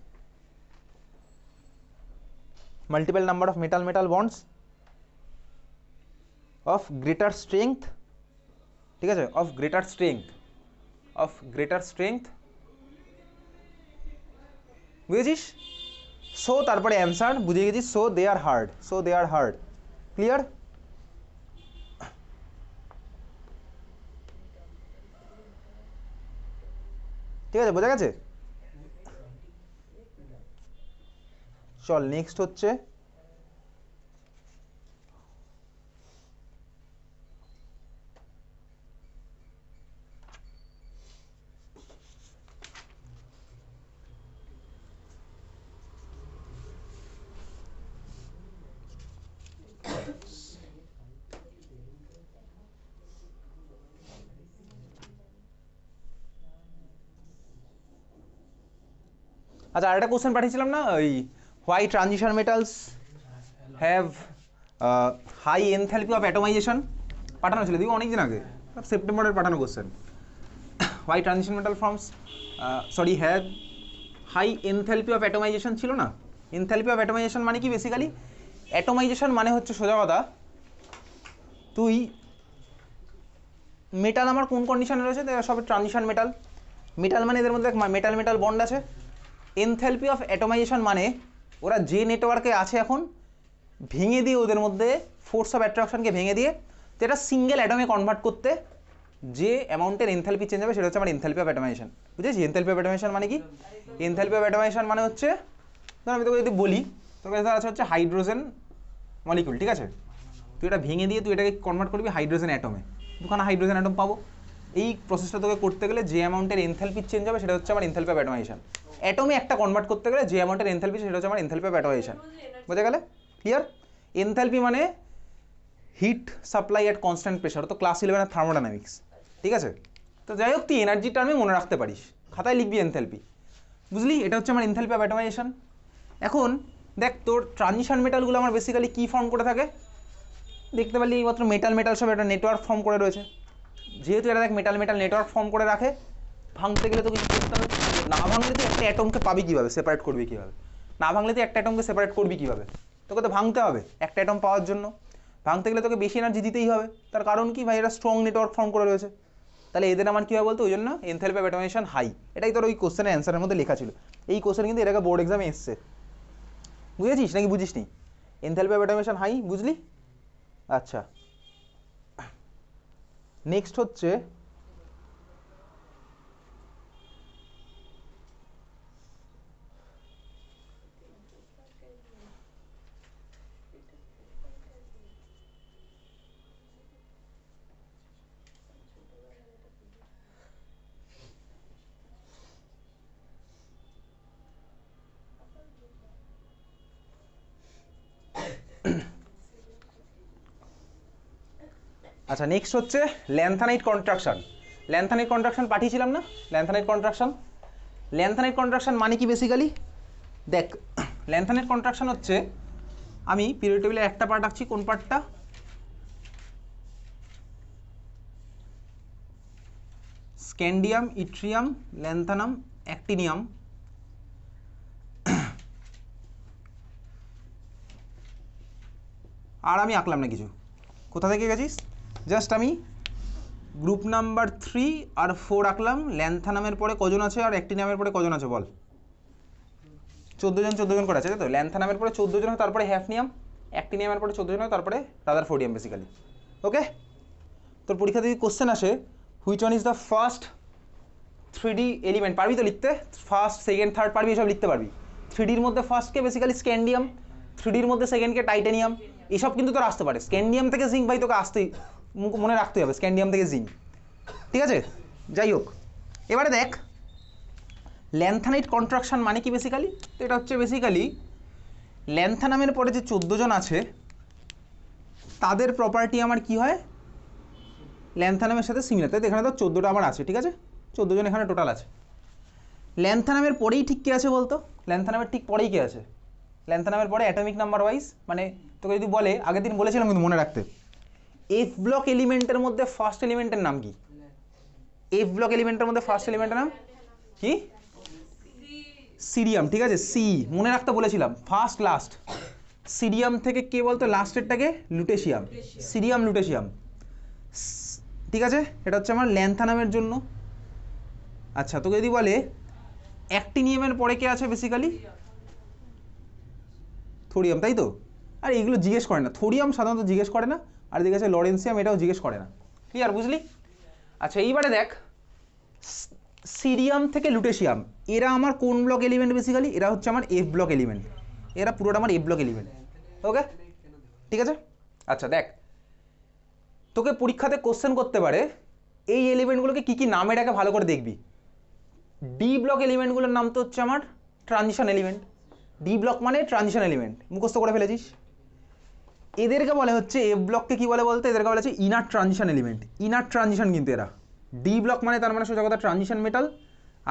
Multiple number of metal bonds of greater strength, ঠিক আছে, of greater strength বুঝেছিস? So তারপরে answer বুঝে গেছিস, so they are hard, clear? ঠিক আছে, বোঝা গেছে? চল নেক্সট হচ্ছে আচ্ছা আরেকটা কোশ্চেন পাঠিয়েছিলাম না, ওই why transition metals have high enthalpy of atomization, পাঠানো ছিল দেখি অনেকদিন আগে, সেপ্টেম্বরের পাঠানো question. Why transition metal forms have high enthalpy of atomization ছিল না? এনথ্যালপি অফ অ্যাটোমাইজেশন মানে কি বেসিক্যালি? অ্যাটোমাইজেশন মানে হচ্ছে সোজা কথা, তুই মেটাল আমার কোন কন্ডিশনে রয়েছে, সব ট্রানজিশন মেটাল মানে এদের মধ্যে মেটাল বন্ড আছে। এনথ্যালপি অফ অ্যাটোমাইজেশন মানে ওরা যে নেটওয়ার্কে আছে এখন ভেঙে দিয়ে, ওদের মধ্যে ফোর্স অফ অ্যাট্রাকশনকে ভেঙে দিয়ে যেটা সিঙ্গেল অ্যাটমে কনভার্ট করতে যে অ্যামাউন্টের এনথ্যালপি চেঞ্জ হবে সেটা হচ্ছে আমার এনথ্যালপি অফ অ্যাটোমাইজেশন। বুঝেছি এনথ্যালপি অফ অ্যাটোমাইজেশন মানে কি? এনথ্যালপি অফ অ্যাটোমাইজেশন মানে হচ্ছে, ধর আমি তোকে যদি বলি, তোর কাছে হচ্ছে হাইড্রোজেন মলিকুল, ঠিক আছে, তুই এটা ভেঙে দিয়ে তুই এটাকে কনভার্ট করবি হাইড্রোজেন অ্যাটমে, দুখানা হাইড্রোজেন অ্যাটম পাবো। এই প্রসেসটা তোকে করতে গেলে যে অ্যামাউন্টের এনথ্যালপি চেঞ্জ হবে সেটা হচ্ছে আমার এনথ্যালপি অফ অ্যাটোমাইজেশন। অ্যাটমে একটা কনভার্ট করতে গেলে যে অ্যামাউন্টের এনথ্যালপি সেটা হচ্ছে আমার এনথ্যালপি অফ অ্যাটোমাইজেশন। বোঝা গেলে? ক্লিয়ার? এনথ্যালপি মানে heat supply at constant pressure, তো ক্লাস 11 থার্মোডাইনামিক্স, ঠিক আছে? তো যাই হোক, তুই এনার্জি টার্মে মনে রাখতে পারিস, খাতায় লিখবি এনথ্যালপি, বুঝলি? এটা হচ্ছে আমার এনথ্যালপি অফ অ্যাটোমাইজেশন। এখন দেখ, তোর ট্রানজিশন মেটালগুলো আমার বেসিক্যালি কী ফর্ম করে থাকে দেখতে পারলি, এইমাত্র মেটাল সব একটা নেটওয়ার্ক ফর্ম করে রয়েছে। যেহেতু এটা দেখ মেটাল নেটওয়ার্ক ফর্ম করে রাখে, ভাঙতে গেলে তো কিছু করতে হবে, না ভাঙলে তুই একটা অ্যাটমকে পাবি কীভাবে, সেপারেট করবি কীভাবে? না ভাঙলে তুই একটা অ্যাটমকে সেপারেট করবি কীভাবে? তোকে তো ভাঙতে হবে একটা অ্যাটম পাওয়ার জন্য, ভাঙতে গেলে তোকে বেশি এনার্জি দিতেই হবে। তার কারণ কি ভাই, এরা স্ট্রং নেটওয়ার্ক ফর্ম করে রয়েছে। তাহলে এদের আমার কী হবে বলতো, ওই জন্য এনথ্যালপি অফ অ্যাটোমাইজেশন হাই। এটাই তোর ওই কোশ্চেনের অ্যান্সারের মধ্যে লেখা ছিল। এই কোশ্চেন কিন্তু এটাকে বোর্ড এক্সামে এসছে, বুঝেছিস নাকি বুঝিস নি? এনথ্যালপি অফ অ্যাটোমাইজেশন হাই, বুঝলি? আচ্ছা, নেক্সট হচ্ছে আচ্ছা নেক্সট হচ্ছে ল্যান্থানাইট কন্ট্রাকশন। ল্যান্থানাইট কন্ট্রাকশন পাঠিয়েছিলাম না? ল্যান্থানাইট কন্ট্রাকশন মানে কি বেসিক্যালি? দেখ, ল্যান্থানাইট কন্ট্রাকশন হচ্ছে, আমি পিরিয়ড টেবিলের একটা পার্ট আঁকছি, কোন পার্টটা? স্ক্যান্ডিয়াম, ইট্রিয়াম, ল্যান্থানাম, অ্যাক্টিনিয়াম, আর আমি আঁকলাম না কিছু। কোথা থেকে গেছিস? জাস্ট আমি গ্রুপ নাম্বার 3 আর 4 আঁকলাম। ল্যান্থানামের পরে কজন আছে আর অ্যাক্টিনিয়ামের পরে কজন আছে বল? 14 জন করে আছে, তাই তো? ল্যান্থানামের পরে 14 জন হয়, তারপরে হ্যাফনিয়াম, অ্যাক্টিনিয়ামের পরে 14 জন হয়, তারপরে রাদারফোর্ডিয়াম বেসিক্যালি। ওকে, তোর পরীক্ষা থেকে কোশ্চেন আসে, which one is the first 3D element, পারবি তো লিখতে? ফার্স্ট, সেকেন্ড, থার্ড পারবি, এসব লিখতে পারবি। 3Dর মধ্যে ফার্স্টকে বেসিক্যালি স্ক্যান্ডিয়াম, 3Dর মধ্যে সেকেন্ডকে টাইটানিয়াম, এসব কিন্তু তোর আসতে পারে। স্ক্যান্ডিয়াম থেকে জিঙ্ক ভাই তোকে আসতেই মনে রাখতে হবে, স্ক্যান্ডিয়াম থেকে জিঙ্ক, ঠিক আছে? যাই হোক, এবারে দেখ ল্যান্থানাইট কন্ট্রাকশন মানে কি বেসিক্যালি? তো এটা হচ্ছে বেসিক্যালি ল্যান্থানামের পরে যে 14 জন আছে তাদের প্রপার্টি আমার কি হয়, ল্যান্থানামের সাথে সিমিলার। তাই এখানে তো 14টা আমার আছে, ঠিক আছে? 14 জন এখানে টোটাল আছে। ল্যান্থানামের পরেই ঠিক কে আছে বলতো? ল্যান্থানামের ঠিক পরেই কে আছে? ল্যান্থানামের পরে অ্যাটমিক নাম্বার ওয়াইজ, মানে তোকে যদি বলে, আগের দিন বলেছিলাম কিন্তু মনে রাখতে, এফ ব্লক এলিমেন্টের মধ্যে ফার্স্ট এলিমেন্টের নাম কি? এফ ব্লক এলিমেন্টের মধ্যে ফার্স্ট এলিমেন্টের নাম কি? সিরিয়াম, ঠিক আছে, সি মনে রাখতে বলেছিলাম, ফার্স্ট লাস্ট। সিরিয়াম থেকে কে বলতো লাস্টেরটাকে? লুটেশিয়াম, সিরিয়াম লুটেশিয়াম, ঠিক আছে। এটা হচ্ছে আমার ল্যান্থানামের জন্য। আচ্ছা, তোকে যদি বলে অ্যাক্টিনিয়ামের পরে কে আছে বেসিক্যালি? থোরিয়াম, তাই তো? আর এইগুলো জিজ্ঞেস করে না, থোরিয়াম সাধারণত জিজ্ঞেস করে না, আর এদিকে আছে লরেন্সিয়াম, এটাও জিজ্ঞেস করে না। ক্লিয়ার, বুঝলি? আচ্ছা, এইবারে দেখ সিরিয়াম থেকে লুটেশিয়াম, এরা আমার কোন ব্লক এলিমেন্ট বেসিক্যালি? এরা হচ্ছে আমার এফ ব্লক এলিমেন্ট, এরা পুরোটা আমার এফ ব্লক এলিমেন্ট। ওকে, ঠিক আছে। আচ্ছা দেখ, তোকে পরীক্ষাতে কোশ্চেন করতে পারে এই এলিমেন্টগুলোকে কী কী নামে ডাকে, ভালো করে দেখবি। ডি ব্লক এলিমেন্টগুলোর নাম তো হচ্ছে আমার ট্রানজিশন এলিমেন্ট। ডি ব্লক মানে ট্রানজিশন এলিমেন্ট, মুখস্থ করে ফেলেছিস। এদেরকে বলে হচ্ছে, এফ ব্লককে কী বলে বলতে? এদেরকে বলে হচ্ছে inner transition element. Inner transition কিন্তু এরা। ডি ব্লক মানে তার মানে সোজা কথা ট্রানজিশন মেটাল,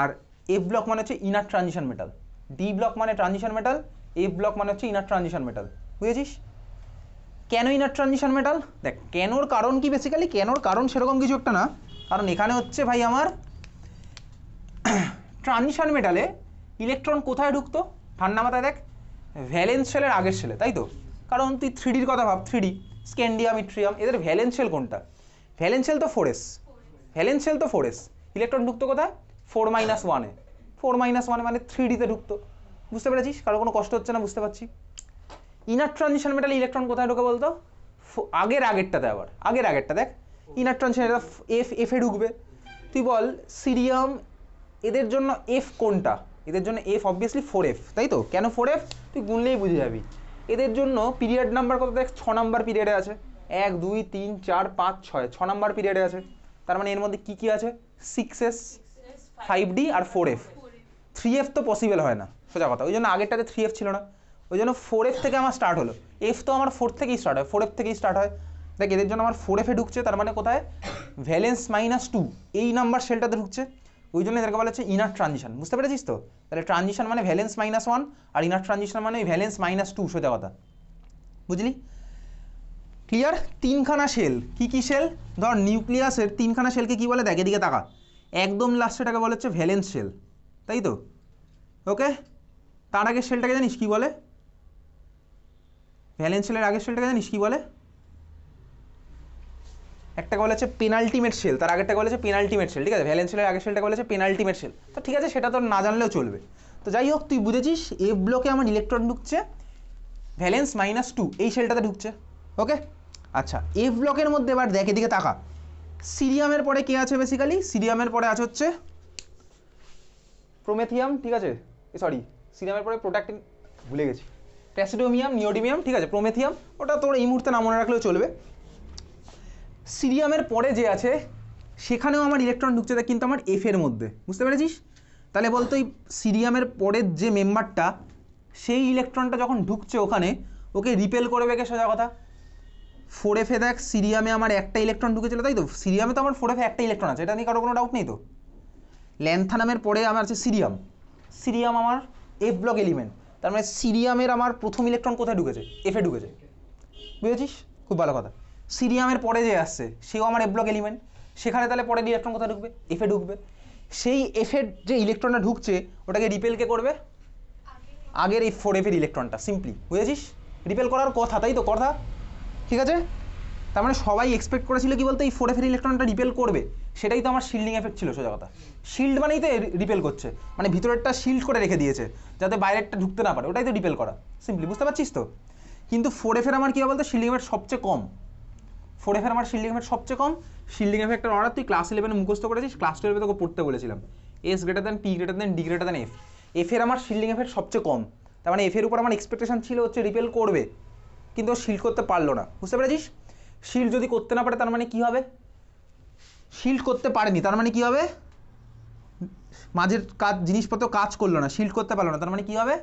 আর এফ ব্লক মানে হচ্ছে inner transition metal. D block মানে ট্রানজিশন মেটাল, এফ ব্লক মানে হচ্ছে ইনার ট্রানজিশন মেটাল। বুঝেছিস? কেন ইনার ট্রানজিশন মেটাল? দেখ, কেনর কারণ কি বেসিক্যালি? কেনর কারণ সেরকম কিছু একটা না, কারণ এখানে হচ্ছে ভাই আমার ট্রানজিশন মেটালে ইলেকট্রন কোথায় ঢুকতো? ঠান্ডা মাথায় দেখ, ভ্যালেন্স শেলের আগের শেলে, তাই তো? কারণ তুই 3Dর কথা ভাব, 3D স্ক্যান্ডিয়াম, ইট্রিয়াম, এদের ভ্যালেন্স শেল কোনটা? ভ্যালেন্স শেল তো 4s, ভ্যালেন্স শেল তো 4s। ইলেকট্রন ঢুকতো কোথায়? 4-1-এ। 4-1 মানে 3Dতে ঢুকতো। বুঝতে পেরেছিস? কারো কোনো কষ্ট হচ্ছে না, বুঝতে পারছি। ইনার ট্রানজিশন মেটালে ইলেকট্রন কোথায় ঢোকে বলতো? আগেরটাতে। আবার আগেরটা দেখ, ইনার ট্রানজিশন এফে ঢুকবে। তুই বল সিরিয়াম, এদের জন্য এফ কোনটা? এদের জন্য এফ অবভিয়াসলি 4f, তাই তো? কেন 4f? তুই গুনলেই বুঝে যাবি। এদের জন্য পিরিয়ড নাম্বার কত দেখ? 6 নাম্বার পিরিয়ডে আছে। 1 2 3 4 5 6, 6 নাম্বার পিরিয়ডে আছে। তার মানে এর মধ্যে কি কি আছে? 6s, 5d আর 4f। 3f তো পসিবল হয় না, সোজা কথা। ওই জন্য আগেরটাতে 3f ছিল না, ওই জন্য 4f থেকে আমার স্টার্ট হলো। এফ তো আমার 4 থেকেই স্টার্ট হয়, 4f থেকেই স্টার্ট হয়। দেখ, এদের জন্য আমার 4f-এ ঢুকছে, তার মানে কোথায়? ভ্যালেন্স -2 এই নাম্বার শেলটাতে ঢুকছে। ওই জন্য এদেরকে বলা হচ্ছে ইনার ট্রানজিশন। বুঝতে পেরেছিস তো? তাহলে ট্রানজিশন মানে ভ্যালেন্স -1, আর ইনার ট্রানজিশন মানে ভ্যালেন্স -2, সোজা কথা। বুঝলি? ক্লিয়ার? তিনখানা শেল, কি কি শেল? ধর নিউক্লিয়াসের তিনখানা শেলকে কি বলে? দেখ, এদিকে তাকা, একদম লাস্টেটাকে বলা হচ্ছে ভ্যালেন্স শেল, তাই তো? ওকে, তার আগের শেলটাকে জানিস কি বলে? ভ্যালেন্স শেলের আগের শেলটাকে জানিস কি বলে? একটাকে বলা হচ্ছে পেনাল্টিমেট শেল, তার আগেরটাকে বলা হচ্ছে পেনাল্টিমেট শেল, ঠিক আছে? ভ্যালেন্স শেলের আগের শেলটাকে বলা হচ্ছে পেনাল্টিমেট শেল। তো ঠিক আছে, সেটা তো না জানলেও চলবে। তো যাই হোক, তুই বুঝেছিস এফ ব্লকে আমার ইলেকট্রন ঢুকছে ভ্যালেন্স -2, এই শেলটাতে ঢুকছে। ওকে, আচ্ছা, এফ ব্লকের মধ্যে এবার দেখ, এদিকে তাকা, সিরিয়ামের পরে কে আছে বেসিক্যালি? সিরিয়ামের পরে আছে হচ্ছে প্রোমেথিয়াম, ঠিক আছে? সরি, সিরিয়ামের পরে প্রোট্যাক্টিন, ভুলে গেছি, প্যাসিডোমিয়াম, নিওডিমিয়াম, ঠিক আছে? প্রোমেথিয়াম, ওটা তোর এই মুহূর্তে না মনে রাখলেও চলবে। সিরিয়ামের পরে যে আছে সেখানেও আমার ইলেকট্রন ঢুকছে, কিন্তু আমার এফের মধ্যে। বুঝতে পেরেছিস? তাহলে বলতো এই সিরিয়ামের পরের যে মেম্বারটা, সেই ইলেকট্রনটা যখন ঢুকছে ওখানে, ওকে রিপেল করবে কে? সোজা কথা, 4f-এ দেখ, সিরিয়ামে আমার একটা ইলেকট্রন ঢুকেছিল, তাই তো? সিরিয়ামে তো আমার 4f-এ একটা ইলেকট্রন আছে, এটা নিয়ে কারো কোনো ডাউট নেই তো? ল্যান্থানামের পরে আমার আছে সিরিয়াম, সিরিয়াম আমার এফ ব্লক এলিমেন্ট, তার মানে সিরিয়ামের আমার প্রথম ইলেকট্রন কোথায় ঢুকেছে? এফে ঢুকেছে। বুঝেছিস? খুব ভালো কথা। সিরিয়ামের পরে যে আসছে সেও আমার এফ ব্লক এলিমেন্ট, সেখানে তাহলে পরে ইলেকট্রন কোথায় ঢুকবে? এফে ঢুকবে। সেই এফের যে ইলেকট্রনটা ঢুকছে ওটাকে রিপেল কে করবে? আগের এই 4f-এর ইলেকট্রনটা। সিম্পলি, বুঝেছিস? রিপেল করার কথা, তাই তো? কথা ঠিক আছে। তার মানে সবাই এক্সপেক্ট করেছিল কি বলতো, এই 4f-এর ইলেকট্রনটা রিপেল করবে, সেটাই তো আমার শিল্ডিং এফেক্ট ছিল, সোজা কথা। শিল্ড মানেই তো রিপেল করছে, মানে ভিতরেরটা শিল্ড করে রেখে দিয়েছে যাতে বাইরেরটা ঢুকতে না পারে, ওটাই তো রিপেল করা। সিম্পলি, বুঝতে পারছিস তো? কিন্তু 4f-এর আমার কী বলতো, শিল্ডিং এফেক্ট সবচেয়ে কম। 4f-এর আমার শিল্ডিং এফেক্ট সবচেয়ে কম। শিল্ডিং এফেক্টের অর্ডার তুই ক্লাস 11-এ মুখস্থ করেছিস, ক্লাস 12-এ তোকে পড়তে বলেছিলাম, S > P > D > F। এফের আমার শিল্ডিং এফেক্ট সবচেয়ে কম, তার মানে এফের উপর আমার এক্সপেকটেশন ছিল হচ্ছে রিপেল করবে, কিন্তু শিল্ড করতে পারলো না। বুঝতে পেরেছিস? শিল্ড যদি করতে না পারে তার মানে কি হবে? শিল্ড করতে পারেনি, তার মানে কি হবে? মাঝের কাজ, জিনিসপত্র কাজ করলো না, শিল্ড করতে পারলো না, তার মানে কি হবে?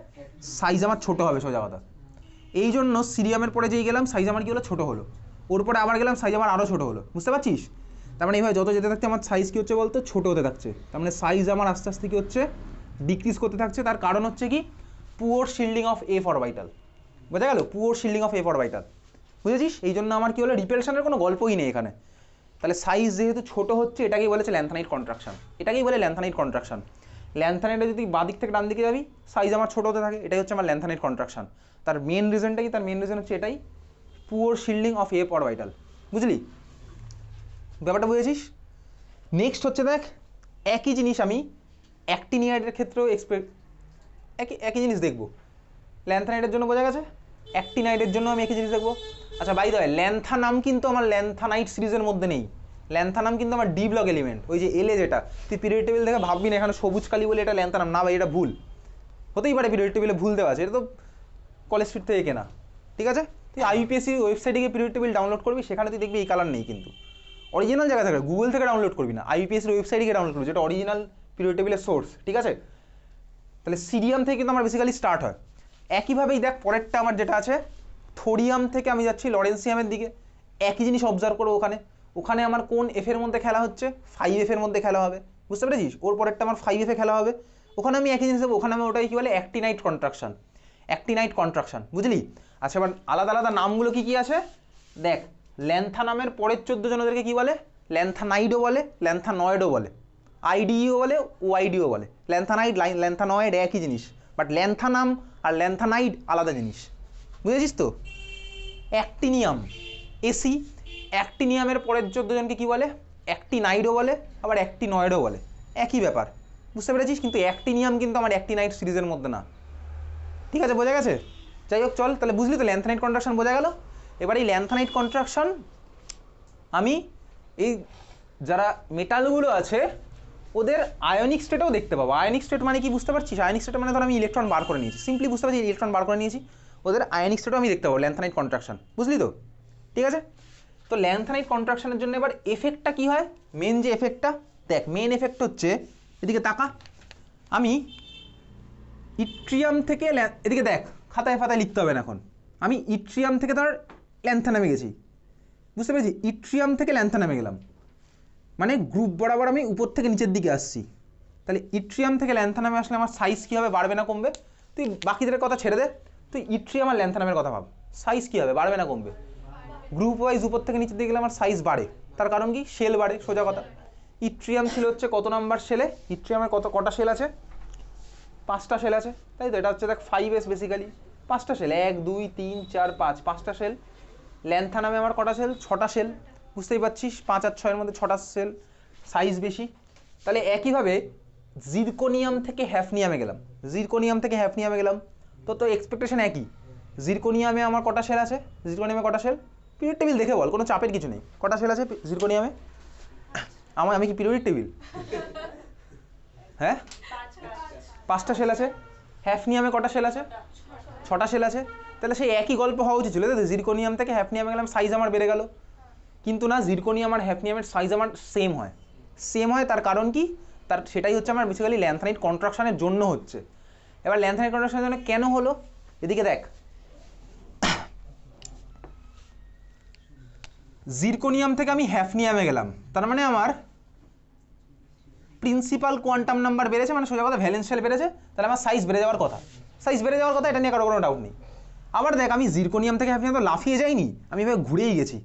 সাইজ আমার ছোট হবে, সোজা কথা। এই জন্য সিরিয়ামের পরে যেই গেলাম, সাইজ আমার কি হলো? ছোট হলো। ওর পরে আবার গেলাম, সাইজ আমার আরও ছোট হলো। বুঝতে পারছিস? তার মানে এইভাবে যত যেতে থাকছে আমার সাইজ কী হচ্ছে বলতো? ছোট হতে থাকছে। তার মানে সাইজ আমার আস্তে আস্তে কী হচ্ছে? ডিক্রিজ করতে থাকছে। তার কারণ হচ্ছে কি, poor shielding of F orbital. বোঝা গেল, poor shielding of F orbital, বুঝেছিস? এই জন্য আমার কি হলো, রিপেলশনের কোনো গল্পই নেই এখানে। তাহলে সাইজ যেহেতু ছোট হচ্ছে, এটাকেই বলেছে ল্যান্থানাইট কন্ট্রাকশন, এটাকেই বলে ল্যান্থানাইট কন্ট্রাকশন। ল্যান্থানাইটে যদি বাঁ দিক থেকে ডান দিকে যাবি, সাইজ আমার ছোট হতে থাকে, এটাই হচ্ছে আমার ল্যান্থানাইট কন্ট্রাকশন। তার মেন রিজনটা কি? তার মেন রিজন হচ্ছে এটাই, poor shielding of F orbital. বুঝলি ব্যাপারটা, বুঝেছিস? নেক্সট হচ্ছে দেখ, একই জিনিস আমি অ্যাক্টিনিয়াইটের ক্ষেত্রেও একই জিনিস দেখবো। ল্যান্থানাইটের জন্য বোঝা গেছে, অ্যাক্টিনাইটের জন্য আমি একই জিনিস দেখবো। আচ্ছা বাই দ্য ওয়ে, ল্যান্থানাম কিন্তু আমার ল্যান্থানাইট সিরিজের মধ্যে নেই। ল্যান্থানাম কিন্তু আমার ডি ব্লক এলিমেন্ট, ওই যে এলে, যেটা তুই পিরিয়ড টেবিল দেখে ভাববি না এখানে সবুজ কালি বলে এটা ল্যান্থানাম না ভাই, এটা ভুল হতেই পারে, পিরিয়ড টেবিলে ভুল দেওয়া আছে, এটা তো কলেজ স্ট্রিট থেকে কেনা, ঠিক আছে? তুই আইইউপিএসসি ওয়েবসাইটে গিয়ে পিরিয়ড টেবিল ডাউনলোড করবি, সেখানে তুই দেখবি এই কালার নেই, কিন্তু অরিজিনাল জায়গা থাকে, গুগল থেকে ডাউনলোড করবি না, আইইউপিএসসির ওয়েবসাইটে গিয়ে ডাউনলোড করবি, যেটা অরিজিনাল পিরিয়ড টেবিলের সোর্স, ঠিক আছে? তাহলে সিরিয়াম থেকে কিন্তু আমার বেসিক্যালি স্টার্ট হয়। একইভাবেই দেখ পরেরটা আমার যেটা আছে, থোরিয়াম থেকে আমি যাচ্ছি লরেন্সিয়ামের দিকে, একই জিনিস অবজার্ভ করো। ওখানে আমার কোন এফ এর মধ্যে খেলা হচ্ছে, 5F এর মধ্যে খেলা হবে, বুঝতে পেরেছিস? ওর পরেরটা আমার 5F এ খেলা হবে, ওখানে আমি একই জিনিস দেবো, ওখানে আমি ওটাই কী বলে, অ্যাক্টিনাইট কন্ট্রাকশন, অ্যাক্টিনাইট কন্ট্রাকশন, বুঝলি? আচ্ছা এবার আলাদা আলাদা নামগুলো কী কী আছে দেখ। ল্যান্থানামের পরের 14 জন ওদেরকে কী বলে, ল্যান্থানাইডও বলে, ল্যান্থানয়েডও বলে, আইডিও বলে, ওআইডিও বলে। ল্যান্থানাইড ল্যান্থানয়েড একই জিনিস, বাট ল্যান্থানাম আর ল্যান্থানাইড আলাদা জিনিস, বুঝেছিস তো? অ্যাক্টিনিয়াম এসি, অ্যাক্টিনিয়ামের পরের 14 জনকে কী বলে, অ্যাক্টিনাইডও বলে, আবার অ্যাক্টিনয়েডও বলে, একই ব্যাপার, বুঝতে পেরেছিস? কিন্তু অ্যাক্টিনিয়াম কিন্তু আমার অ্যাক্টিনাইট সিরিজের মধ্যে না, ঠিক আছে? বোঝা গেছে? যাই হোক চল, তাহলে বুঝলি তো ল্যান্থানাইট কন্ট্রাকশন বোঝা গেল। এবার এই ল্যান্থানাইট কন্ট্রাকশন আমি এই যারা মেটালগুলো আছে ওদের আয়নিক স্টেটেও দেখতে পাবো। আয়নিক স্টেট মানে কি বুঝতে পারছিস? আয়নিক স্টেট মানে ধর আমি ইলেকট্রন বার করে নিয়েছি, সিম্পলি বুঝতে পারছি ইলেকট্রন বার করে নিয়েছি, ওদের আয়নিক স্টেটও আমি দেখতে পাবো ল্যান্থানাইট কন্ট্রাকশন, বুঝলি তো? ঠিক আছে, তো ল্যান্থানাইট কন্ট্রাকশনের জন্য এবার এফেক্টটা কী হয়, মেন যে এফেক্টটা দেখ, মেন এফেক্ট হচ্ছে, এদিকে তাকা, আমি ইট্রিয়াম থেকে এদিকে দেখ, খাতায় ফাতায় লিখতে হবে না এখন, আমি ইট্রিয়াম থেকে ধর ল্যান্থানামে গেছি, বুঝতে পেরেছি? ইট্রিয়াম থেকে ল্যান্থানামে গেলাম, মানে গ্রুপ বরাবর আমি উপর থেকে নিচের দিকে আসছি। তাহলে ইট্রিয়াম থেকে ল্যান্থানামে আসলে আমার সাইজ কী হবে, বাড়বে না কমবে? তুই বাকিদের কথা ছেড়ে দে, তুই ইট্রিয়াম আর ল্যান্থানামের কথা ভাব, সাইজ কী হবে, বাড়বে না কমবে? গ্রুপ ওয়াইজ উপর থেকে নিচের দিকে গেলে আমার সাইজ বাড়ে, তার কারণ কি, শেল বাড়ে, সোজা কথা। ইট্রিয়াম ছিল হচ্ছে কত নাম্বার শেলে, ইট্রিয়ামের কটা শেল আছে, 5টা শেল আছে, তাই তো? এটা হচ্ছে দেখ 5S বেসিক্যালি, 5টা শেল, 1 2 3 4 5, 5টা শেল। ল্যান্থানামে আমার কটা শেল, 6টা শেল, বুঝতেই পারছিস, 5 আর 6-এর মধ্যে 6টা শেল, সাইজ বেশি। তাহলে একইভাবে জিরকোনিয়াম থেকে হ্যাফনিয়ামে গেলাম, জিরকোনিয়াম থেকে হ্যাফনিয়ামে গেলাম, তো এক্সপেকটেশন একই। জিরকোনিয়ামে আমার কটা শেল আছে, জিরকোনিয়ামে কটা শেল, পিরিয়ড টেবিল দেখে বল, কোনো চাপের কিছু নেই, কটা শেল আছে জিরকোনিয়ামে? আমি কি পিরিয়ড টেবিল? হ্যাঁ, 5টা শেল আছে। হ্যাফনিয়ামে কটা শেল আছে, 6টা শেল আছে। তাহলে সেই একই গল্প হওয়া উচিত ছিল, জিরকোনিয়াম থেকে হ্যাফনিয়ামে গেলাম, সাইজ আমার বেড়ে গেল, কিন্তু না, জিরকোনিয়াম আর হ্যাফনিয়ামের সাইজ আমার সেম হয়, তার কারণ কি, সেটাই হচ্ছে আমার বেসিক্যালি ল্যান্থানাইট কন্ট্রাকশনের জন্য হচ্ছে। এবার ল্যান্থানাইট কন্ট্রাকশনের জন্য কেন হলো, এদিকে দেখ, জিরকোনিয়াম থেকে আমি হ্যাফনিয়ামে গেলাম, তার মানে আমার প্রিন্সিপাল কোয়ান্টাম নাম্বার বেড়েছে, মানে সোজা কথা ভ্যালেন্স শেল বেড়েছে, তাহলে আমার সাইজ বেড়ে যাওয়ার কথা, এটা নিয়ে কারো কোনো ডাউট নেই। আবার দেখ, আমি জিরকোনিয়াম থেকে হ্যাফনিয়াম তো লাফিয়ে যাইনি, আমি এভাবে ঘুরেই গেছি,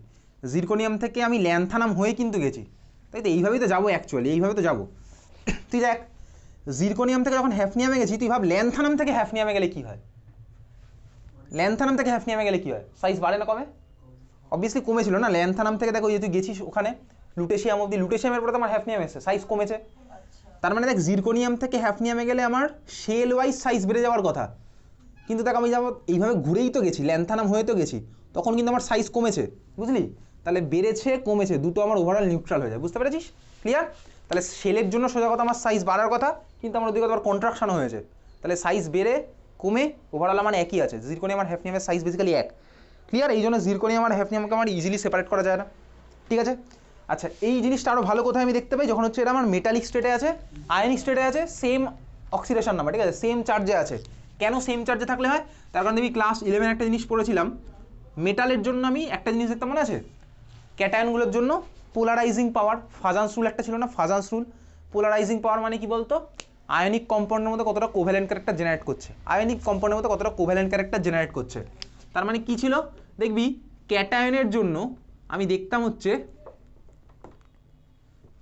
জিরকোনিয়াম থেকে আমি ল্যান্থানাম হয়ে কিন্তু গেছি, তাই তো? এইভাবেই তো যাবো অ্যাকচুয়ালি, এইভাবে তো যাবো। তুই দেখ, জিরকোনিয়াম থেকে যখন হ্যাফনিয়ামে গেছি, তুই ভাব ল্যান্থানাম থেকে হ্যাফনিয়ামে গেলে কী হয়, ল্যান্থানাম থেকে হ্যাফনিয়ামে গেলে কী হয়, সাইজ বাড়ে না কমে? অবভিয়াসলি কমেছিল না, ল্যান্থানাম থেকে দেখো, তুই গেছিস ওখানে লুটেশিয়াম অবধি, লুটেশিয়ামের পরে তো আমার হ্যাফনিয়াম এসেছে, সাইজ কমেছে, তার মানে দেখ জিরকোনিয়াম থেকে হ্যাফনিয়ামে গেলে আমার শেল ওয়াইজ সাইজ বেড়ে যাওয়ার কথা, কিন্তু দেখ আমি যাবো এইভাবে ঘুরেই তো গেছি, ল্যান্থানাম হয়ে তো গেছি, তখন কিন্তু আমার সাইজ কমেছে, বুঝলি? তাহলে বেড়েছে কমেছে দুটো আমার ওভারঅল নিউট্রাল হয়ে যায়, বুঝতে পেরেছিস? ক্লিয়ার? তাহলে শেলের জন্য সোজা কথা আমার সাইজ বাড়ার কথা, কিন্তু আমার ওদিকে আবার কন্ট্রাকশনও হয়েছে, তাহলে সাইজ বেড়ে কমে ওভারঅল আমার একই আছে, জিরকোনিয়াম আর হ্যাফনিয়ামের সাইজ বেসিক্যালি এক। ক্লিয়ার? এই জন্য জিরকোনিয়াম আর হ্যাফনিয়ামকে আমার ইজিলি সেপারেট করা যায় না, ঠিক আছে? আচ্ছা, এই জিনিসটা আরও ভালো কোথায় আমি দেখতে পাই, যখন হচ্ছে এটা আমার মেটালিক স্টেটে আছে, আয়নিক স্টেটে আছে, সেম অক্সিডেশন নাম্বার, ঠিক আছে, সেম চার্জে আছে। কেন সেম চার্জে থাকলে হয়, তার কারণ আমি ক্লাস 11 একটা জিনিস পড়েছিলাম, মেটালের জন্য আমি একটা জিনিস দেখতে, মনে আছে? ক্যাটায়নগুলোর জন্য পোলারাইজিং পাওয়ার, ফাজান্স রুল একটা ছিল না, ফাজান্স রুল, পোলারাইজিং পাওয়ার মানে কি বলতো, আয়নিক কম্পাউন্ডের মধ্যে কতটা কোভ্যালেন্ট ক্যারেক্টার জেনারেট করছে, আয়নিক কম্পাউন্ডের মধ্যে কতটা কোভ্যালেন্ট ক্যারেক্টার জেনারেট করছে। তার মানে কি ছিল, দেখবি ক্যাটায়নের জন্য আমি দেখতাম হচ্ছে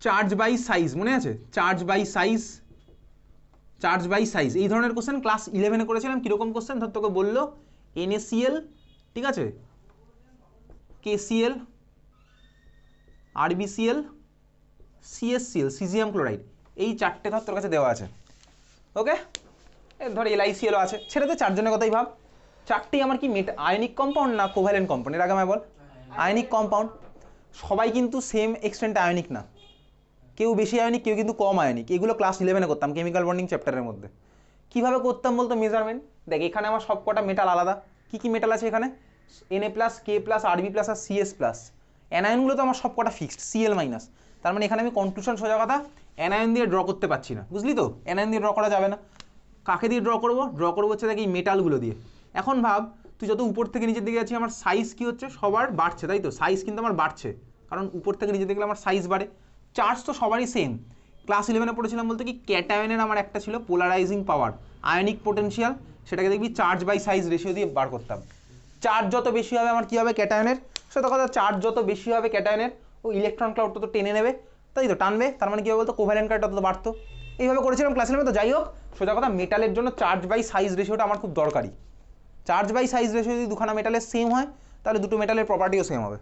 চার্জ বাই সাইজ, মনে আছে, charge by size, charge by size এই ধরনের কোশ্চেন ক্লাস 11-এ করেছিলাম। কীরকম কোশ্চেন, ধর তোকে বললো NaCl, ঠিক আছে, KCl, RbCl, CSCl, caesium chloride, এই চারটে ধর তোর কাছে দেওয়া আছে। ওকে, ধর LiClও আছে, ছেড়ে দে, চারজনের কথাই ভাব। চারটেই আমার কি আয়নিক কম্পাউন্ড না কোভ্যালেন্ট কম্পাউন্ড, এর আগে আমায় বল। Ionic compound. সবাই কিন্তু সেম এক্সটেন্টে আয়নিক না, কেউ বেশি আয়নিক, কেউ কিন্তু কম আয়নিক। এগুলো ক্লাস 11-এ করতাম কেমিক্যাল বন্ডিং চ্যাপ্টারের মধ্যে। কীভাবে করতাম বলতো মেজারমেন্ট, দেখ এখানে আমার সব কটা মেটাল আলাদা। কী কী মেটাল আছে এখানে, Na+, K+, Rb+ আর CS+। অ্যানায়নগুলো তো আমার সব কটা ফিক্সড, Cl-। তার মানে এখানে আমি কনক্লুশন সোজা কথা অ্যানায়ন দিয়ে ড্র করতে পারছি না, বুঝলি তো, অ্যানায়ন দিয়ে ড্র করা যাবে না। কাকে দিয়ে ড্র করবো হচ্ছে দেখ এই মেটালগুলো দিয়ে। এখন ভাব তুই যত উপর থেকে নিচের দিকে যাচ্ছি আমার সাইজ কী হচ্ছে, সবার বাড়ছে, তাই তো, সাইজ কিন্তু আমার বাড়ছে, কারণ উপর থেকে নিচে দেখলে আমার সাইজ বাড়ে। চার্জ তো সবারই সেম। ক্লাস 11-এ পড়েছিলাম বলতে কি ক্যাটায়নের আমার একটা ছিল পোলারাইজিং পাওয়ার, আয়নিক পোটেনশিয়াল, সেটাকে দেখবি চার্জ বাই সাইজ রেশিও দিয়ে বার করতাম। চার্জ যত বেশি হবে আমার কী হবে ক্যাটায়নের, সেটা কথা, চার্জ যত বেশি হবে ক্যাটায়নের ও ইলেকট্রন ক্লাউড তত টেনে নেবে, তাই তো, টানবে, তার মানে কী হবে বলতো কোভ্যালেন্ট কারেন্ট তত বাড়তো। এইভাবে করেছিলাম ক্লাস 11-এ। তো যাই হোক, সোজা কথা মেটালের জন্য চার্জ বাই সাইজ রেশিওটা আমার খুব দরকারি। চার্জ বাই সাইজ রেশিও যদি দুখানা মেটালের সেম হয় তাহলে দুটো মেটালের প্রপার্টিও সেম হবে।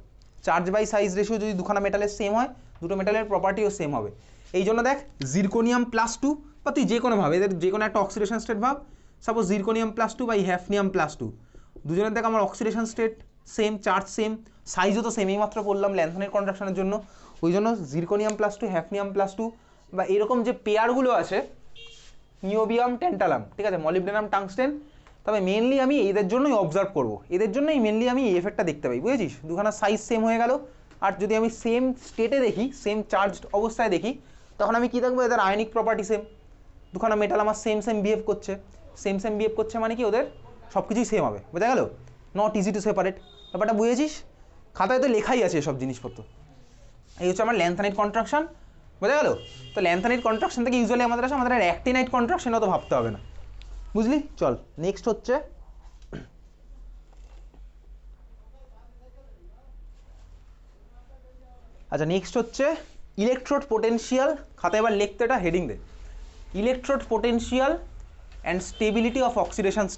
চার্জ বাই সাইজ রেশিও যদি দুখানা মেটালের সেম হয় দুটো মেটালের প্রপার্টিও সেম হবে। এই জন্য দেখ জিরকোনিয়াম +2, বা তুই যে কোনো ভাব, এদের যে কোনো একটা অক্সিডেশন স্টেট ভাব, সাপোজ জিরকোনিয়াম +2 বা হ্যাফনিয়াম +2, দুজনের দেখ আমার oxidation state same, charge same, সাইজও তো সেম, মাত্র বললাম ল্যান্থনের কন্ট্রাকশনের জন্য। ওই জন্য জিরকোনিয়াম +2, হ্যাফনিয়াম +2 বা এরকম যে পেয়ারগুলো আছে, নিওবিয়াম ট্যান্টালাম, ঠিক আছে, মলিবডেনাম টাংস্টেন, তবে মেনলি আমি এদের জন্যই অবজার্ভ করব, এদের জন্যই মেনলি আমি এই এফেক্টটা দেখতে পাই, বুঝেছিস। দুখানা সাইজ সেম হয়ে গেল, আর যদি আমি সেম স্টেটে দেখি, সেম চার্জড অবস্থায় দেখি, তখন আমি কী দেখবো, এদের আয়নিক প্রপার্টি সেম। দুখানা মেটাল আমার সেম বিহেভ করছে, সেম বিহেভ করছে মানে কি ওদের সব কিছুই সেম হবে, বোঝা গেল, নট ইজি টু সেপারেট। ব্যাপারটা বুঝেছিস, খাতায় তো লেখাই আছে সব জিনিসপত্র। এই হচ্ছে আমার ল্যান্থানাইট কন্ট্রাকশন, বোঝা গেল। তো ল্যান্থানাইট কন্ট্রাকশন থেকে ইউজুয়ালি আমাদের আসে, আমাদের অ্যাক্টিনাইট কন্ট্রাকশন অত ভাবতে হবে না, বুঝলি। চল নেক্সট হচ্ছে আচ্ছা, নেক্সট হচ্ছে ইলেকট্রোড পোটেনশিয়াল। খাতায় এবার লিখতে, এটা হেডিং দে, electrode potential and stability of oxidation state.